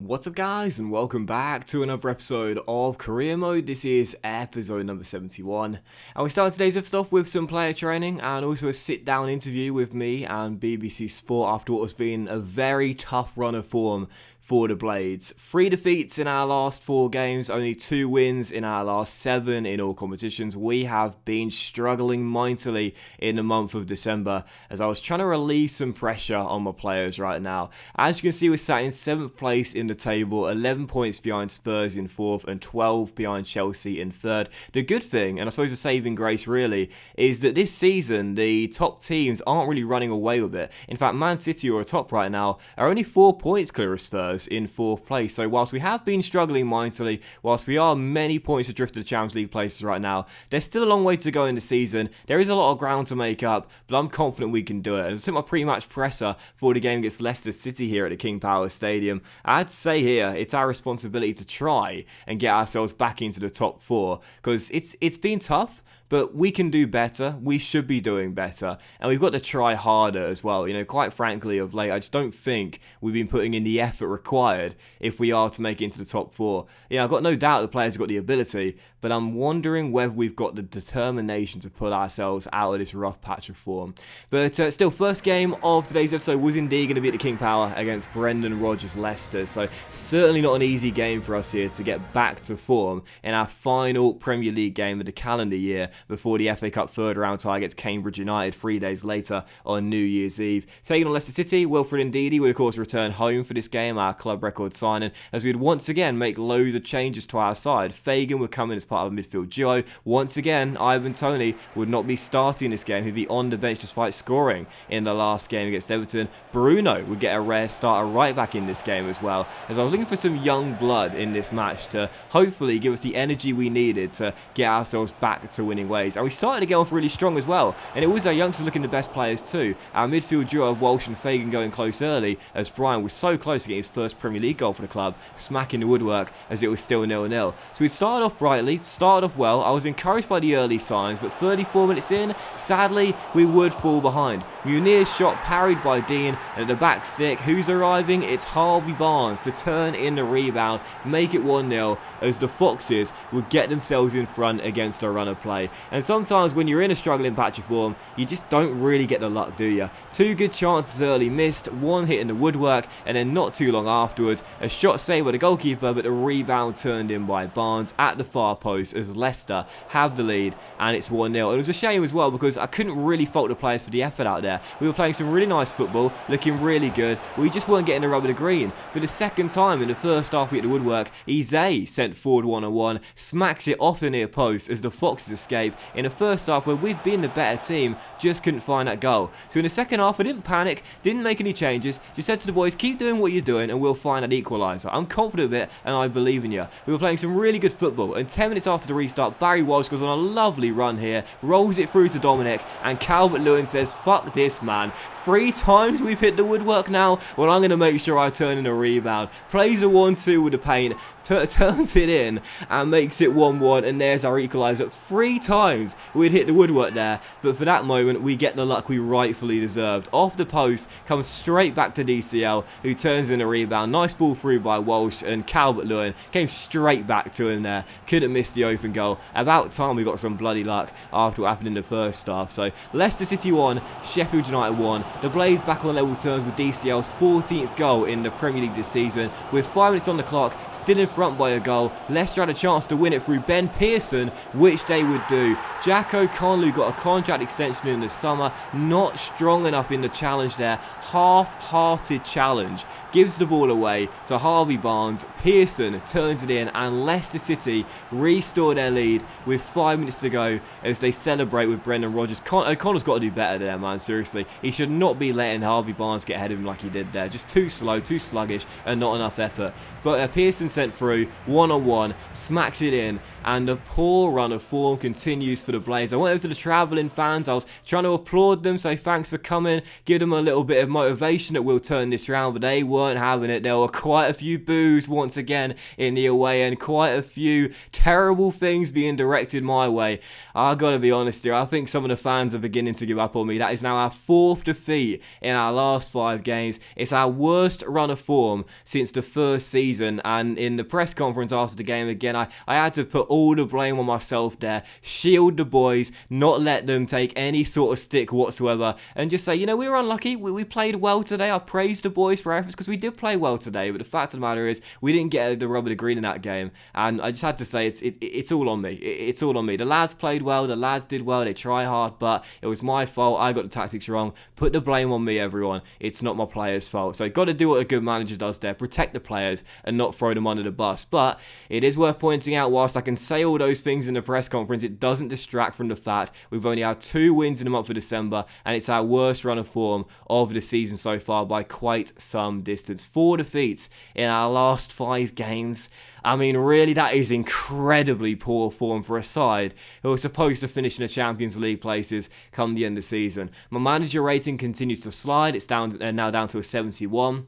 What's up guys, and welcome back to another episode of Career Mode. This is episode number 71, and we start today's episode off with some player training and also a sit down interview with me and BBC Sport after what has been a very tough run of form for the Blades. 3 defeats in our last 4 games, only 2 wins in our last 7 in all competitions. We have been struggling mightily in the month of December as I was trying to relieve some pressure on my players right now. As you can see, we're sat in 7th place in the table, 11 points behind Spurs in 4th and 12 behind Chelsea in 3rd. The good thing, and I suppose the saving grace really, is that this season the top teams aren't really running away with it. In fact, Man City, who are top right now, are only 4 points clear of Spurs in 4th place. So whilst we have been struggling mightily, whilst we are many points adrift to the Champions League places right now, there's still a long way to go in the season. There is a lot of ground to make up, but I'm confident we can do it. And I took my pre-match presser for the game against Leicester City here at the King Power Stadium. I'd say here it's our responsibility to try and get ourselves back into the top 4 because it's been tough. But we can do better, we should be doing better, and we've got to try harder as well. You know, quite frankly, of late, I just don't think we've been putting in the effort required if we are to make it into the top 4. You know, I've got no doubt the players have got the ability, but I'm wondering whether we've got the determination to pull ourselves out of this rough patch of form. But still, first game of today's episode was indeed going to be at the King Power against Brendan Rodgers Leicester, so certainly not an easy game for us here to get back to form in our final Premier League game of the calendar year, before the FA Cup third round tie against Cambridge United 3 days later on New Year's Eve. Taking on Leicester City, Wilfred Ndidi would of course return home for this game, our club record signing, as we'd once again make loads of changes to our side. Fagan would come in as part of a midfield duo. Once again, Ivan Toney would not be starting this game. He'd be on the bench despite scoring in the last game against Everton. Bruno would get a rare starter right back in this game as well, as I was looking for some young blood in this match to hopefully give us the energy we needed to get ourselves back to winning ways. And we started to get off really strong as well, and it was our youngsters looking the best players too. Our midfield duo of Walsh and Fagan going close early, as Brian was so close to getting his first Premier League goal for the club, smacking the woodwork as it was still 0-0. So we'd started off brightly, started off well. I was encouraged by the early signs, but 34 minutes in, sadly, we would fall behind. Munir's shot parried by Dean, and at the back stick, who's arriving? It's Harvey Barnes to turn in the rebound, make it 1-0, as the Foxes would get themselves in front against a run of play. And sometimes when you're in a struggling patch of form, you just don't really get the luck, do you? 2 good chances early missed, 1 hit in the woodwork, and then not too long afterwards, a shot saved by the goalkeeper, but the rebound turned in by Barnes at the far post as Leicester have the lead, and it's 1-0. It was a shame as well because I couldn't really fault the players for the effort out there. We were playing some really nice football, looking really good. We just weren't getting the rub of the green. For the second time in the first half, we hit the woodwork. Eze sent forward 1-on-1, smacks it off the near post as the Foxes escape in the first half where we'd been the better team, just couldn't find that goal. So in the second half, I didn't panic, didn't make any changes, just said to the boys, keep doing what you're doing and we'll find an equaliser. I'm confident of it and I believe in you. We were playing some really good football, and 10 minutes after the restart, Barry Walsh goes on a lovely run here, rolls it through to Dominic, and Calvert-Lewin says, fuck this, man. 3 times we've hit the woodwork now. Well, I'm going to make sure I turn in a rebound. Plays a 1-2 with the paint, turns it in and makes it 1-1, and there's our equaliser. 3 times we'd hit the woodwork there, but for that moment we get the luck we rightfully deserved. Off the post, comes straight back to DCL, who turns in a rebound. Nice ball through by Walsh, and Calvert-Lewin came straight back to him there. Couldn't miss the open goal. About time we got some bloody luck after what happened in the first half. So Leicester City 1, Sheffield United 1. The Blades back on level terms with DCL's 14th goal in the Premier League this season. With 5 minutes on the clock, still in front by a goal. Leicester had a chance to win it through Ben Pearson, which they would do. Jack O'Connell got a contract extension in the summer, not strong enough in the challenge there. Half-hearted challenge. Gives the ball away to Harvey Barnes. Pearson turns it in, and Leicester City restore their lead with 5 minutes to go as they celebrate with Brendan Rodgers. O'Connell's got to do better there, man, seriously. He should not be letting Harvey Barnes get ahead of him like he did there. Just too slow, too sluggish, and not enough effort. But Pearson sent through, 1-on-1, smacks it in, and the poor run of form continues for the Blades. I went over to the travelling fans. I was trying to applaud them, say thanks for coming, give them a little bit of motivation that we'll turn this round, but they weren't weren't having it. There were quite a few boos once again in the away end, quite a few terrible things being directed my way. I gotta be honest here, I think some of the fans are beginning to give up on me. That is now our 4th defeat in our last 5 games. It's our worst run of form since the first season, and in the press conference after the game again, I had to put all the blame on myself there, shield the boys, not let them take any sort of stick whatsoever, and just say, you know, we were unlucky, we played well today. I praised the boys for efforts because we did play well today, but the fact of the matter is we didn't get the rub of the green in that game, and I just had to say it's all on me. It's all on me. The lads played well, the lads did well, they try hard, but it was my fault. I got the tactics wrong. Put the blame on me, everyone. It's not my players' fault. So got to do what a good manager does there, protect the players and not throw them under the bus. But it is worth pointing out, whilst I can say all those things in the press conference, it doesn't distract from the fact we've only had 2 wins in the month of December, and it's our worst run of form of the season so far by quite some distance. 4 defeats in our last 5 games. I mean, really, that is incredibly poor form for a side who are supposed to finish in the Champions League places come the end of the season. My manager rating continues to slide. It's now down to a 71.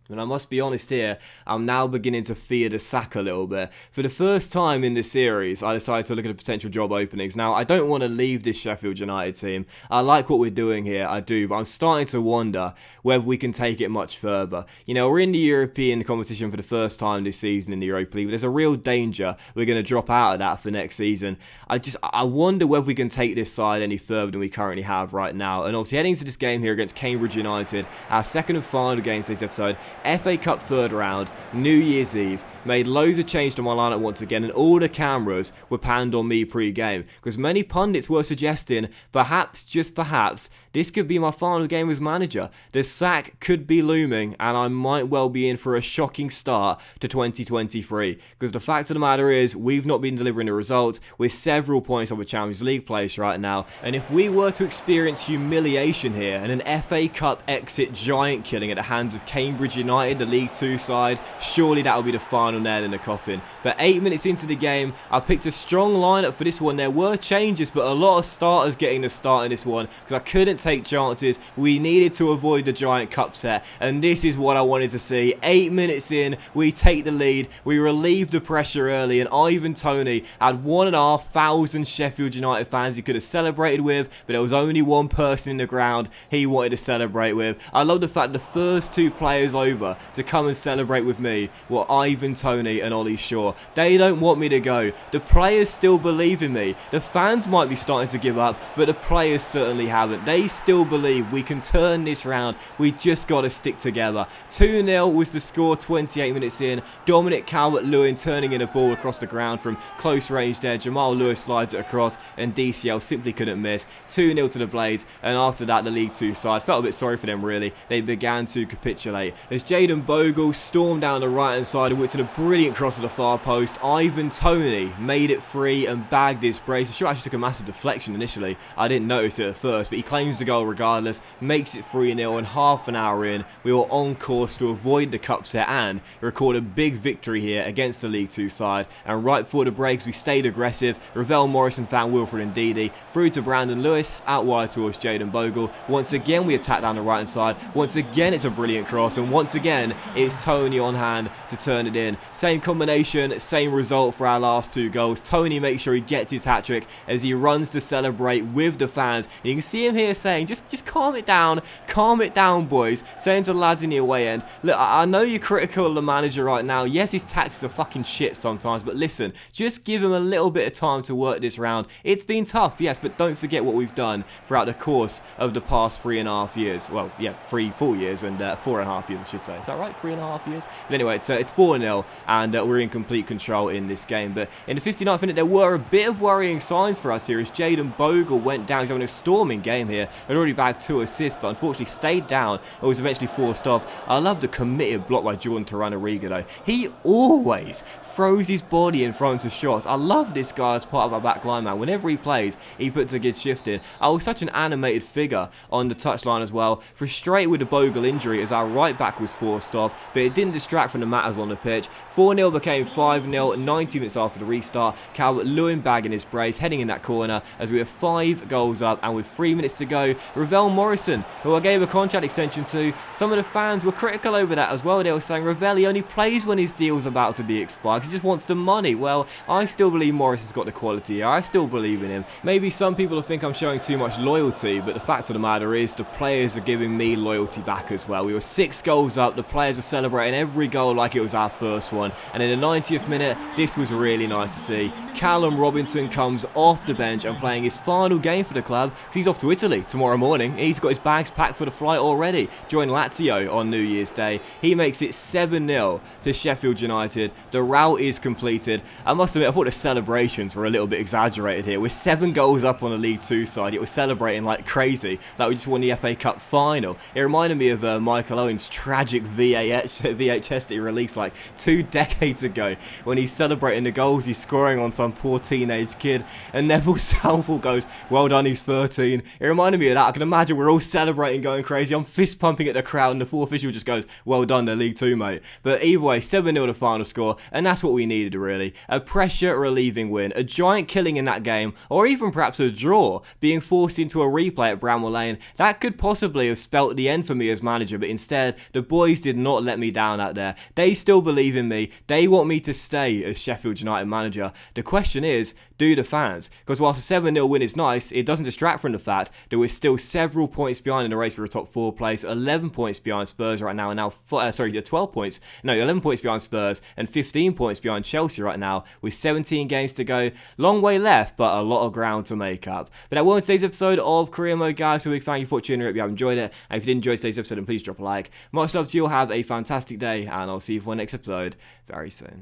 And I must be honest here, I'm now beginning to fear the sack a little bit. For the first time in this series, I decided to look at the potential job openings. Now, I don't want to leave this Sheffield United team. I like what we're doing here, I do, but I'm starting to wonder whether we can take it much further. You know, we're in the European competition for the first time this season in the Europa League, but there's a real danger we're going to drop out of that for next season. I wonder whether we can take this side any further than we currently have right now. And obviously, heading into this game here against Cambridge United, our second and final game this episode, FA Cup 3rd round, New Year's Eve. Made loads of change to my lineup once again, and all the cameras were panned on me pre-game, because many pundits were suggesting, perhaps, just perhaps, this could be my final game as manager. The sack could be looming, and I might well be in for a shocking start to 2023, because the fact of the matter is, we've not been delivering the results. We're several points off a Champions League place right now, and if we were to experience humiliation here, and an FA Cup exit giant killing at the hands of Cambridge United, the League 2 side, surely that will be the final nail in the coffin. But 8 minutes into the game, I picked a strong lineup for this one. There were changes, but a lot of starters getting the start in this one because I couldn't take chances. We needed to avoid the giant cup set, and this is what I wanted to see. 8 minutes in, we take the lead, we relieve the pressure early, and Ivan Toney had 1,500 Sheffield United fans he could have celebrated with, but there was only one person in the ground he wanted to celebrate with. I love the fact the first 2 players over to come and celebrate with me were Ivan Toney and Ollie Shaw. They don't want me to go. The players still believe in me. The fans might be starting to give up, but the players certainly haven't. They still believe we can turn this round. We just got to stick together. 2-0 was the score 28 minutes in. Dominic Calvert-Lewin turning in a ball across the ground from close range there. Jamal Lewis slides it across, and DCL simply couldn't miss. 2-0 to the Blades, and after that, the League 2 side felt a bit sorry for them, really. They began to capitulate as Jayden Bogle stormed down the right-hand side and went to the brilliant cross to the far post. Ivan Toney made it free and bagged his brace. The shot actually took a massive deflection initially. I didn't notice it at first, but he claims the goal regardless, makes it 3-0, and half an hour in, we were on course to avoid the cup set and record a big victory here against the League 2 side. And right before the breaks, we stayed aggressive. Ravel Morrison found Wilfred Ndidi, through to Brandon Lewis, out wide towards Jayden Bogle. Once again, we attack down the right-hand side. Once again, it's a brilliant cross, and once again, it's Toney on hand to turn it in. Same combination, same result for our last 2 goals. Toney makes sure he gets his hat-trick as he runs to celebrate with the fans. And you can see him here saying, just calm it down, boys. Saying to the lads in the away end, look, I know you're critical of the manager right now. Yes, his tactics are fucking shit sometimes, but listen, just give him a little bit of time to work this round. It's been tough, yes, but don't forget what we've done throughout the course of the past 3.5 years. Well, yeah, 4 years and 4.5 years, I should say. Is that right? 3.5 years? But anyway, it's 4-0, and we're in complete control in this game. But in the 59th minute, there were a bit of worrying signs for us here as Jayden Bogle went down. He's having a storming game here. Had already bagged 2 assists, but unfortunately stayed down and was eventually forced off. I love the committed block by Jordan Torreira though. He always throws his body in front of shots. I love this guy as part of our back line, man. Whenever he plays, he puts a good shift in. I was such an animated figure on the touchline as well. Frustrated with the Bogle injury as our right back was forced off, but it didn't distract from the matters on the pitch. 4-0 became 5-0 90 minutes after the restart. Cal Lewin bagging his brace, heading in that corner as we were 5 goals up, and with 3 minutes to go, Ravel Morrison, who I gave a contract extension to, some of the fans were critical over that as well. They were saying Ravel, he only plays when his deal's about to be expired because he just wants the money. Well, I still believe Morrison's got the quality here. I still believe in him. Maybe some people think I'm showing too much loyalty, but the fact of the matter is the players are giving me loyalty back as well. We were 6 goals up. The players were celebrating every goal like it was our first one. And in the 90th minute, this was really nice to see. Callum Robinson comes off the bench and playing his final game for the club because he's off to Italy tomorrow morning. He's got his bags packed for the flight already. Joined Lazio on New Year's Day. He makes it 7-0 to Sheffield United. The rout is completed. I must admit, I thought the celebrations were a little bit exaggerated here. We're 7 goals up on the League 2 side. It was celebrating like crazy, like we just won the FA Cup final. It reminded me of Michael Owen's tragic VHS that he released like 2 decades ago when he's celebrating the goals he's scoring on some poor teenage kid, and Neville Southall goes, well done, he's 13. It reminded me of that. I can imagine we're all celebrating, going crazy. I'm fist pumping at the crowd, and the 4th official just goes, well done, the League 2, mate. But either way, 7-0 the final score, and that's what we needed really. A pressure relieving win, a giant killing in that game, or even perhaps a draw, being forced into a replay at Bramwell Lane. That could possibly have spelt the end for me as manager, but instead, the boys did not let me down out there. They still believe in me. They want me to stay as Sheffield United manager. The question is, do the fans? Because whilst a 7-0 win is nice, it doesn't distract from the fact that we're still several points behind in the race for a top 4 place, 11 points behind Spurs right now, and now 12 points, no, 11 points behind Spurs, and 15 points behind Chelsea right now, with 17 games to go. Long way left, but a lot of ground to make up. But that was today's episode of Career Mode, guys. So big thank you for tuning in. If you have enjoyed it, and if you did enjoy today's episode, then please drop a like. Much love to you all. Have a fantastic day, and I'll see you for the next episode very soon.